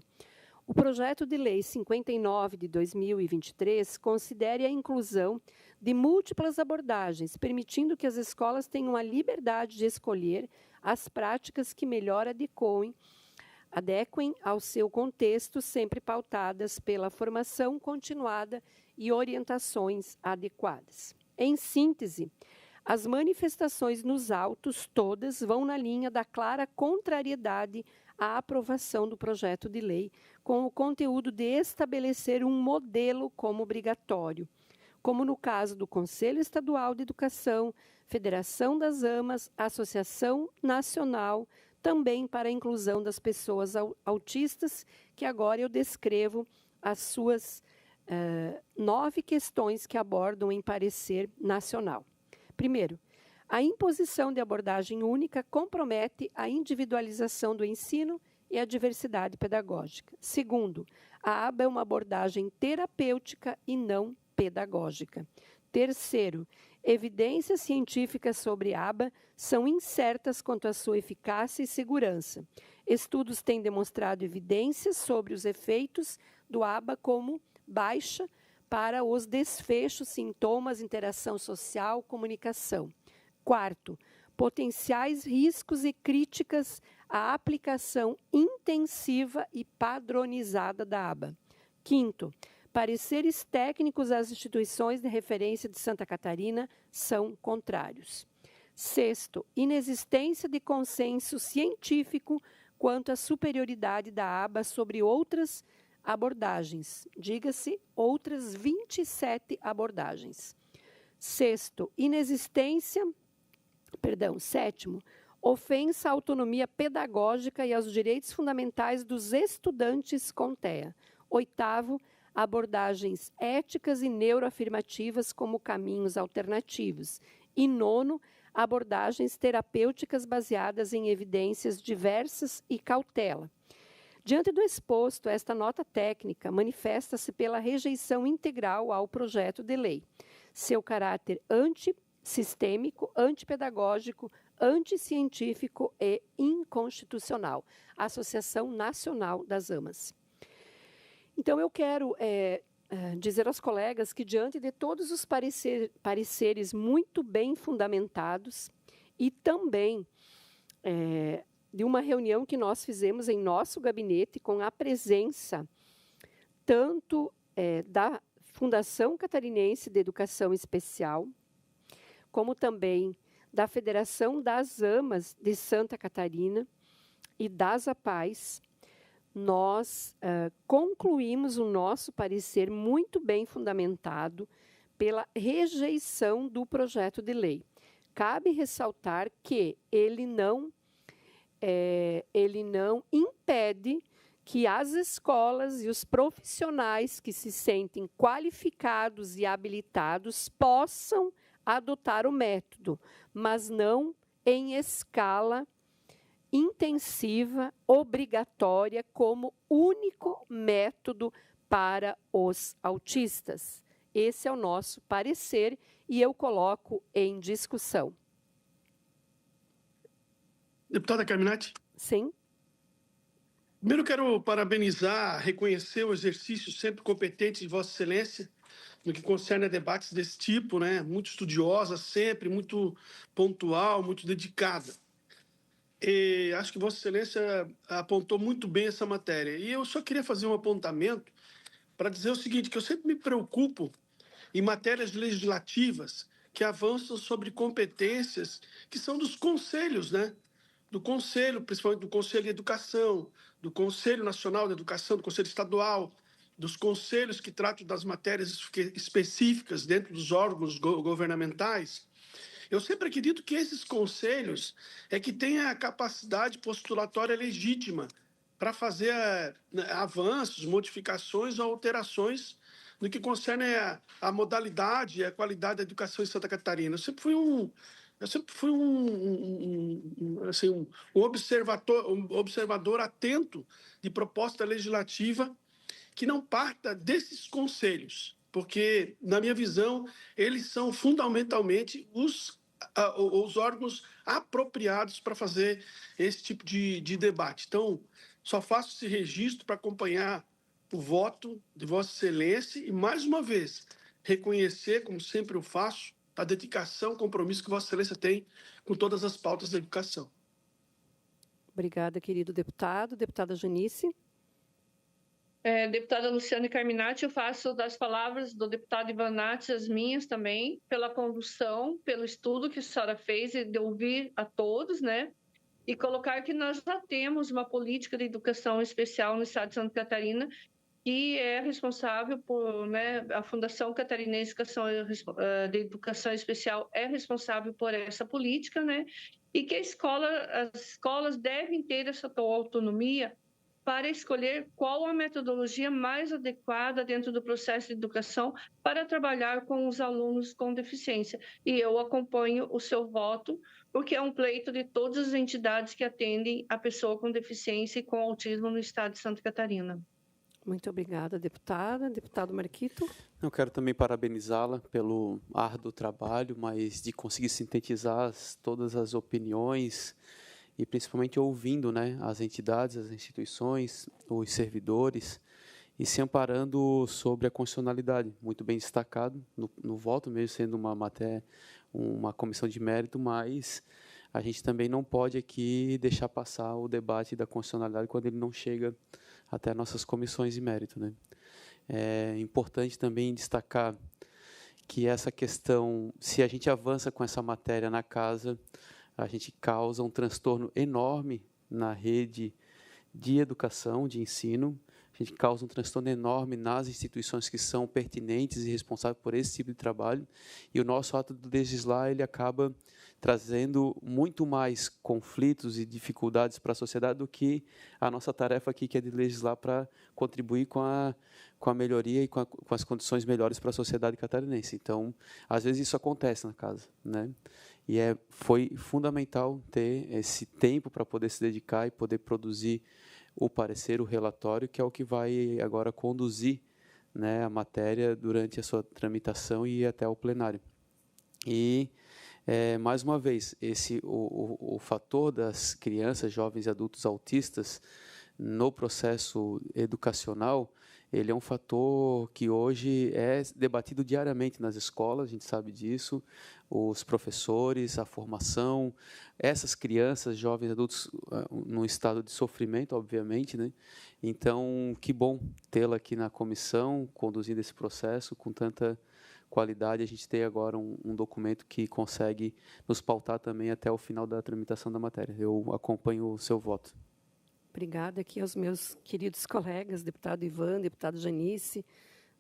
o projeto de lei 59 de 2023 considera a inclusão de múltiplas abordagens, permitindo que as escolas tenham a liberdade de escolher as práticas que melhor adequem ao seu contexto, sempre pautadas pela formação continuada e orientações adequadas. Em síntese, as manifestações nos autos todas vão na linha da clara contrariedade à aprovação do projeto de lei, com o conteúdo de estabelecer um modelo como obrigatório, como no caso do Conselho Estadual de Educação, Federação das AMAs, Associação Nacional, também para a inclusão das pessoas autistas, que agora eu descrevo as suas 9 questões que abordam em parecer nacional. Primeiro, a imposição de abordagem única compromete a individualização do ensino e a diversidade pedagógica. Segundo, a aba é uma abordagem terapêutica e não pedagógica. Terceiro, evidências científicas sobre a aba são incertas quanto à sua eficácia e segurança. Estudos têm demonstrado evidências sobre os efeitos do aba como baixa para os desfechos, sintomas, interação social, comunicação. Quarto, potenciais riscos e críticas à aplicação intensiva e padronizada da aba. Quinto, pareceres técnicos às instituições de referência de Santa Catarina são contrários. Sexto, inexistência de consenso científico quanto à superioridade da aba sobre outras abordagens, diga-se, outras 27 abordagens. Sétimo, ofensa à autonomia pedagógica e aos direitos fundamentais dos estudantes com TEA. Oitavo, abordagens éticas e neuroafirmativas como caminhos alternativos. E nono, abordagens terapêuticas baseadas em evidências diversas e cautela. Diante do exposto, esta nota técnica manifesta-se pela rejeição integral ao projeto de lei. Seu caráter antissistêmico, antipedagógico, anticientífico e inconstitucional. Associação Nacional das AMAs. Então, eu quero dizer aos colegas que, diante de todos os pareceres muito bem fundamentados e também de uma reunião que nós fizemos em nosso gabinete com a presença tanto da Fundação Catarinense de Educação Especial, como também da Federação das AMAs de Santa Catarina e das APAES, nós concluímos o nosso parecer muito bem fundamentado pela rejeição do projeto de lei. Cabe ressaltar que ele não impede que as escolas e os profissionais que se sentem qualificados e habilitados possam adotar o método, mas não em escala intensiva, obrigatória, como único método para os autistas. Esse é o nosso parecer e eu coloco em discussão. Deputada Carminati? Sim. Primeiro, quero parabenizar, reconhecer o exercício sempre competente de Vossa Excelência no que concerne a debates desse tipo, né? Muito estudiosa sempre, muito pontual, muito dedicada. E acho que Vossa Excelência apontou muito bem essa matéria. E eu só queria fazer um apontamento para dizer o seguinte, que eu sempre me preocupo em matérias legislativas que avançam sobre competências que são dos conselhos, né? Do Conselho, principalmente do Conselho de Educação, do Conselho Nacional de Educação, do Conselho Estadual, dos conselhos que tratam das matérias específicas dentro dos órgãos governamentais. Eu sempre acredito que esses conselhos é que têm a capacidade postulatória legítima para fazer avanços, modificações ou alterações no que concerne a modalidade e a qualidade da educação em Santa Catarina. Eu sempre fui um observador atento de proposta legislativa que não parta desses conselhos, porque, na minha visão, eles são fundamentalmente os órgãos apropriados para fazer esse tipo de debate. Então, só faço esse registro para acompanhar o voto de Vossa Excelência e, mais uma vez, reconhecer, como sempre eu faço, a dedicação, o compromisso que Vossa Excelência tem com todas as pautas da educação. Obrigada, querido deputado. Deputada Janice. Deputada Luciane Carminati, eu faço das palavras do deputado Ivan Nats as minhas também, pela condução, pelo estudo que a senhora fez e de ouvir a todos, né? E colocar que nós já temos uma política de educação especial no estado de Santa Catarina, que é responsável por, né, a Fundação Catarinense de Educação Especial é responsável por essa política, né? E que as escolas devem ter essa autonomia para escolher qual a metodologia mais adequada dentro do processo de educação para trabalhar com os alunos com deficiência. E eu acompanho o seu voto, porque é um pleito de todas as entidades que atendem a pessoa com deficiência e com autismo no estado de Santa Catarina. Muito obrigada, deputada. Deputado Marquito. Eu quero também parabenizá-la pelo árduo trabalho, mas de conseguir sintetizar todas as opiniões e principalmente ouvindo, né, as entidades, as instituições, os servidores e se amparando sobre a constitucionalidade. Muito bem destacado no voto, mesmo sendo uma comissão de mérito, mas a gente também não pode aqui deixar passar o debate da constitucionalidade quando ele não chega até nossas comissões de mérito, né? É importante também destacar que essa questão, se a gente avança com essa matéria na casa, a gente causa um transtorno enorme na rede de educação, de ensino, a gente causa um transtorno enorme nas instituições que são pertinentes e responsáveis por esse tipo de trabalho, e o nosso ato de legislar, ele acaba trazendo muito mais conflitos e dificuldades para a sociedade do que a nossa tarefa aqui, que é de legislar para contribuir com a melhoria e com as condições melhores para a sociedade catarinense. Então, às vezes isso acontece na casa, né? E foi fundamental ter esse tempo para poder se dedicar e poder produzir o parecer, o relatório, que é o que vai agora conduzir, né, a matéria durante a sua tramitação e até o plenário. E, mais uma vez, o fator das crianças, jovens e adultos autistas no processo educacional, ele é um fator que hoje é debatido diariamente nas escolas, a gente sabe disso, os professores, a formação, essas crianças, jovens, adultos, num estado de sofrimento, obviamente, né? Então, que bom tê-la aqui na comissão, conduzindo esse processo com tanta qualidade. A gente tem agora um documento que consegue nos pautar também até o final da tramitação da matéria. Eu acompanho o seu voto. Obrigada aqui aos meus queridos colegas, deputado Ivan, deputado Janice,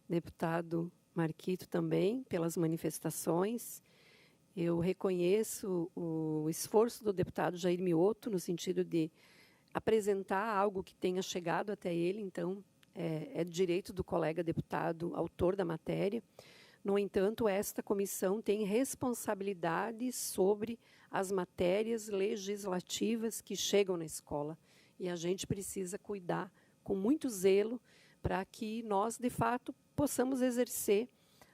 deputado Marquito também, pelas manifestações. Eu reconheço o esforço do deputado Jair Mioto, no sentido de apresentar algo que tenha chegado até ele, então, é direito do colega deputado, autor da matéria. No entanto, esta comissão tem responsabilidade sobre as matérias legislativas que chegam na escola. E a gente precisa cuidar com muito zelo para que nós, de fato, possamos exercer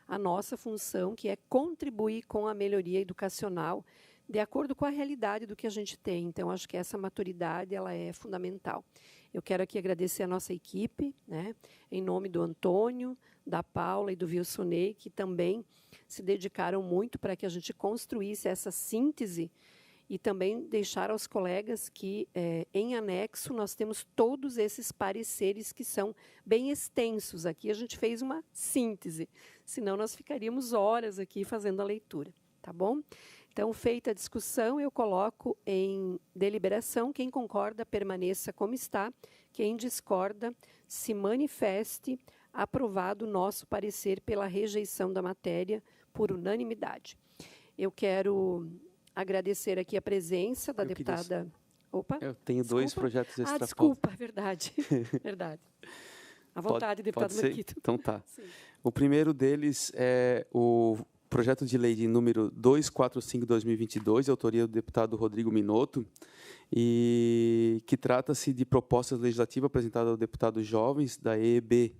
a nossa função, que é contribuir com a melhoria educacional, de acordo com a realidade do que a gente tem. Então, acho que essa maturidade ela é fundamental. Eu quero aqui agradecer a nossa equipe, né, em nome do Antônio, da Paula e do Wilsonei, que também se dedicaram muito para que a gente construísse essa síntese e também deixar aos colegas que, em anexo, nós temos todos esses pareceres que são bem extensos. Aqui a gente fez uma síntese, senão nós ficaríamos horas aqui fazendo a leitura, tá bom? Então, feita a discussão, eu coloco em deliberação. Quem concorda, permaneça como está. Quem discorda, se manifeste. Aprovado o nosso parecer pela rejeição da matéria por unanimidade. Eu quero agradecer aqui a presença da deputada... Opa, eu tenho desculpa. 2 projetos extra. Desculpa, verdade. Verdade. À vontade, deputado Marquito. Então tá. Sim. O primeiro deles é o projeto de lei de número 245/2022, de autoria do deputado Rodrigo Minotto, e que trata-se de propostas legislativas apresentadas ao deputado Jovens, da EEB,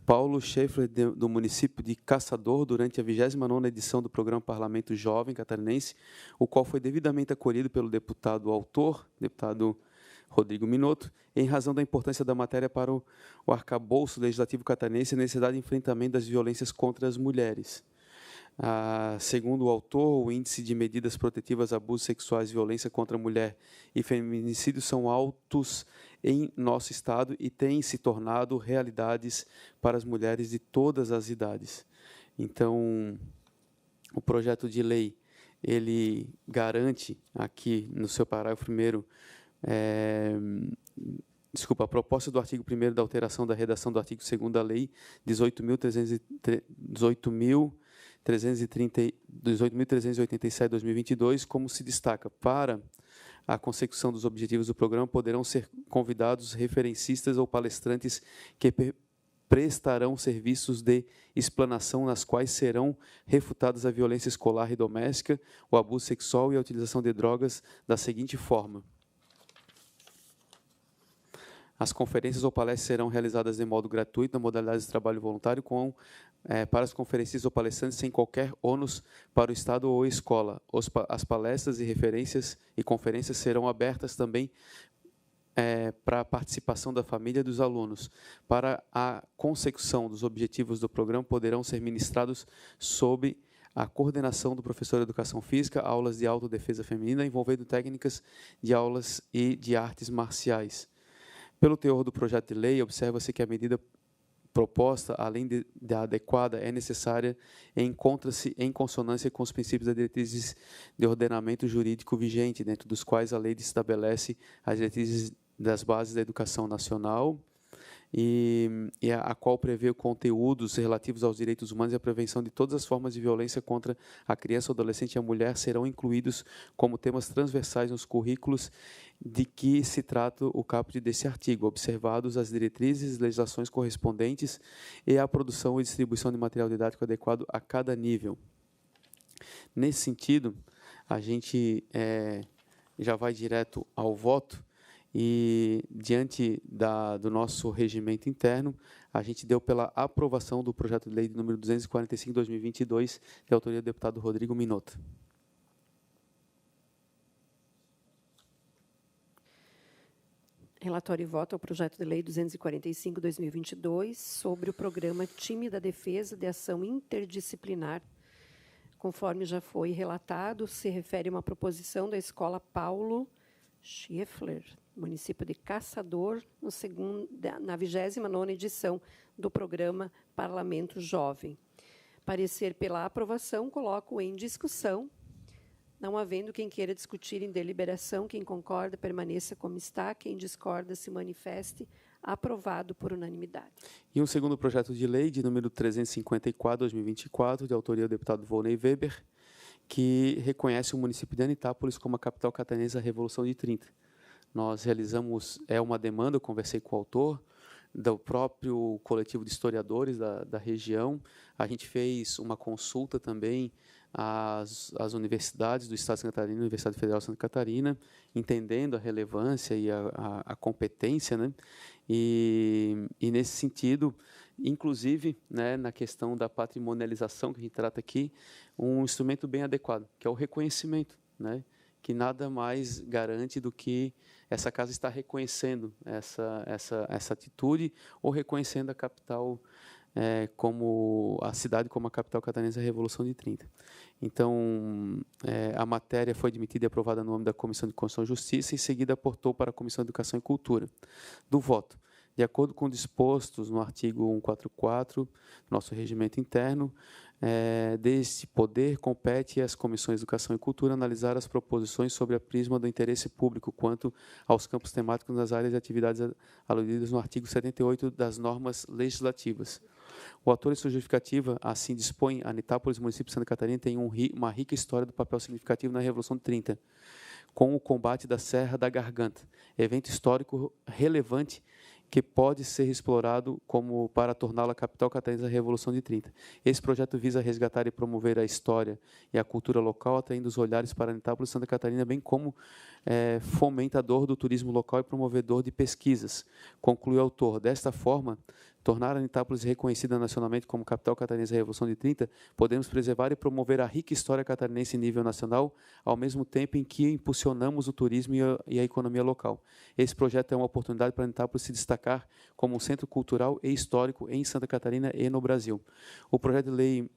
Paulo Schaeffer, do município de Caçador, durante a 29ª edição do programa Parlamento Jovem Catarinense, o qual foi devidamente acolhido pelo deputado autor, deputado Rodrigo Minotto, em razão da importância da matéria para o arcabouço legislativo catarinense e a necessidade de enfrentamento das violências contra as mulheres. Segundo o autor, o índice de medidas protetivas, abusos sexuais, violência contra a mulher e feminicídio são altos em nosso estado e têm se tornado realidades para as mulheres de todas as idades. Então, o projeto de lei, ele garante aqui no seu parágrafo 1º, a proposta do artigo 1º da alteração da redação do artigo 2º da lei 18.387/2022, como se destaca para a consecução dos objetivos do programa, poderão ser convidados referencistas ou palestrantes que prestarão serviços de explanação nas quais serão refutadas a violência escolar e doméstica, o abuso sexual e a utilização de drogas da seguinte forma. As conferências ou palestras serão realizadas de modo gratuito, na modalidade de trabalho voluntário, para os conferencistas ou palestrantes sem qualquer ônus para o Estado ou escola. As palestras e referências e conferências serão abertas também para a participação da família e dos alunos. Para a consecução dos objetivos do programa, poderão ser ministrados sob a coordenação do professor de Educação Física, aulas de autodefesa feminina, envolvendo técnicas de aulas e de artes marciais. Pelo teor do projeto de lei, observa-se que a medida proposta, além da adequada, é necessária e encontra-se em consonância com os princípios das diretrizes de ordenamento jurídico vigente, dentro dos quais a lei estabelece as diretrizes das bases da educação nacional e a qual prevê conteúdos relativos aos direitos humanos e a prevenção de todas as formas de violência contra a criança, o adolescente e a mulher serão incluídos como temas transversais nos currículos de que se trata o caput desse artigo, observados as diretrizes e legislações correspondentes e a produção e distribuição de material didático adequado a cada nível. Nesse sentido, a gente já vai direto ao voto e, diante do nosso regimento interno, a gente deu pela aprovação do projeto de lei de número 245/2022, de autoria do deputado Rodrigo Minota. Relatório e voto ao projeto de lei 245/2022 sobre o programa Time da Defesa de Ação Interdisciplinar. Conforme já foi relatado, se refere a uma proposição da Escola Paulo Schieffler, município de Caçador, na 29ª edição do programa Parlamento Jovem. Parecer pela aprovação, coloco em discussão. Não havendo quem queira discutir em deliberação, quem concorda, permaneça como está, quem discorda, se manifeste. Aprovado por unanimidade. E um segundo projeto de lei, de número 354/2024, de autoria do deputado Volney Weber, que reconhece o município de Anitápolis como a capital catarinense da Revolução de 30. Nós realizamos, uma demanda, eu conversei com o autor, do próprio coletivo de historiadores da região. A gente fez uma consulta também às universidades do Estado de Santa Catarina, Universidade Federal de Santa Catarina, entendendo a relevância e a competência, né? E nesse sentido, inclusive, né, na questão da patrimonialização que a gente trata aqui, um instrumento bem adequado, que é o reconhecimento, né? Que nada mais garante do que essa casa está reconhecendo essa atitude ou reconhecendo a capital como a cidade como a capital catarinense da Revolução de 30. Então, a matéria foi admitida e aprovada no âmbito da Comissão de Constituição e Justiça e, em seguida, aportou para a Comissão de Educação e Cultura. Do voto. De acordo com dispostos no artigo 144, nosso regimento interno, deste poder, compete às Comissões de Educação e Cultura analisar as proposições sobre a prisma do interesse público quanto aos campos temáticos nas áreas de atividades aludidas no artigo 78 das normas legislativas. O autor de sua justificativa assim dispõe: Anitápolis, município de Santa Catarina, tem uma rica história do papel significativo na Revolução de 30, com o combate da Serra da Garganta, evento histórico relevante que pode ser explorado como para torná-la a capital catarinense da Revolução de 30. Esse projeto visa resgatar e promover a história e a cultura local, atraindo os olhares para Anitápolis e Santa Catarina, bem como fomentador do turismo local e promovedor de pesquisas. Conclui o autor: desta forma, tornar Anitápolis reconhecida nacionalmente como capital catarinense da Revolução de 30, podemos preservar e promover a rica história catarinense em nível nacional, ao mesmo tempo em que impulsionamos o turismo e a economia local. Esse projeto é uma oportunidade para Anitápolis se destacar como um centro cultural e histórico em Santa Catarina e no Brasil. O projeto de lei,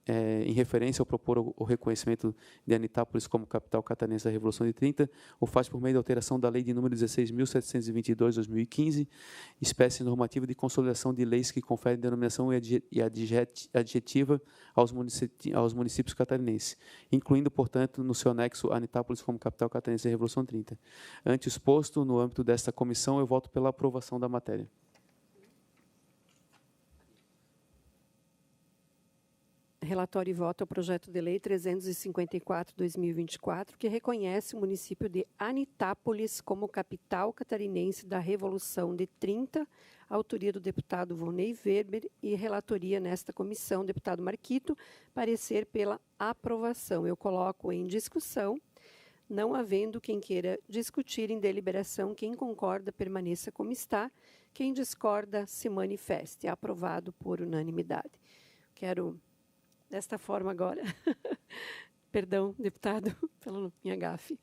em referência ao propor o reconhecimento de Anitápolis como capital catarinense da Revolução de 30, o faz por meio da alteração da Lei de número 16.722/2015, espécie normativa de consolidação de leis que confere denominação e adjetiva aos municípios catarinenses, incluindo, portanto, no seu anexo Anitápolis como capital catarinense da Revolução 30. Ante o exposto, no âmbito desta comissão, eu voto pela aprovação da matéria. relatório e voto ao projeto de lei 354/2024, que reconhece o município de Anitápolis como capital catarinense da Revolução de 30, autoria do deputado Volney Weber e relatoria nesta comissão, deputado Marquito, parecer pela aprovação. Eu coloco em discussão, não havendo quem queira discutir em deliberação, quem concorda permaneça como está, quem discorda se manifeste. Aprovado por unanimidade. Quero, desta forma agora, perdão, deputado, pela minha gafe,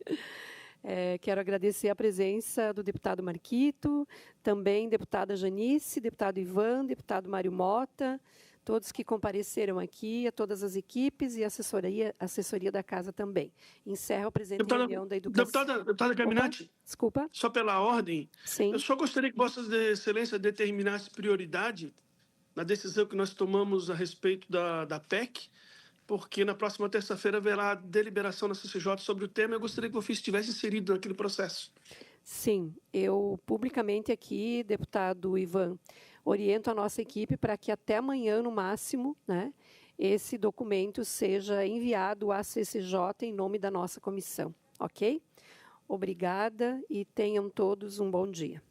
quero agradecer a presença do deputado Marquito, também deputada Janice, deputado Ivan, deputado Mário Mota, todos que compareceram aqui, a todas as equipes e a assessoria da casa também. Encerro a presente reunião da educação. Deputada Caminati, desculpa. Só pela ordem, Sim. Eu só gostaria que Vossa Excelência determinasse prioridade na decisão que nós tomamos a respeito da PEC, porque na próxima terça-feira haverá deliberação na CCJ sobre o tema. Eu gostaria que o ofício estivesse inserido naquele processo. Sim, eu publicamente aqui, deputado Ivan, oriento a nossa equipe para que até amanhã, no máximo, né, esse documento seja enviado à CCJ em nome da nossa comissão, ok? Obrigada e tenham todos um bom dia.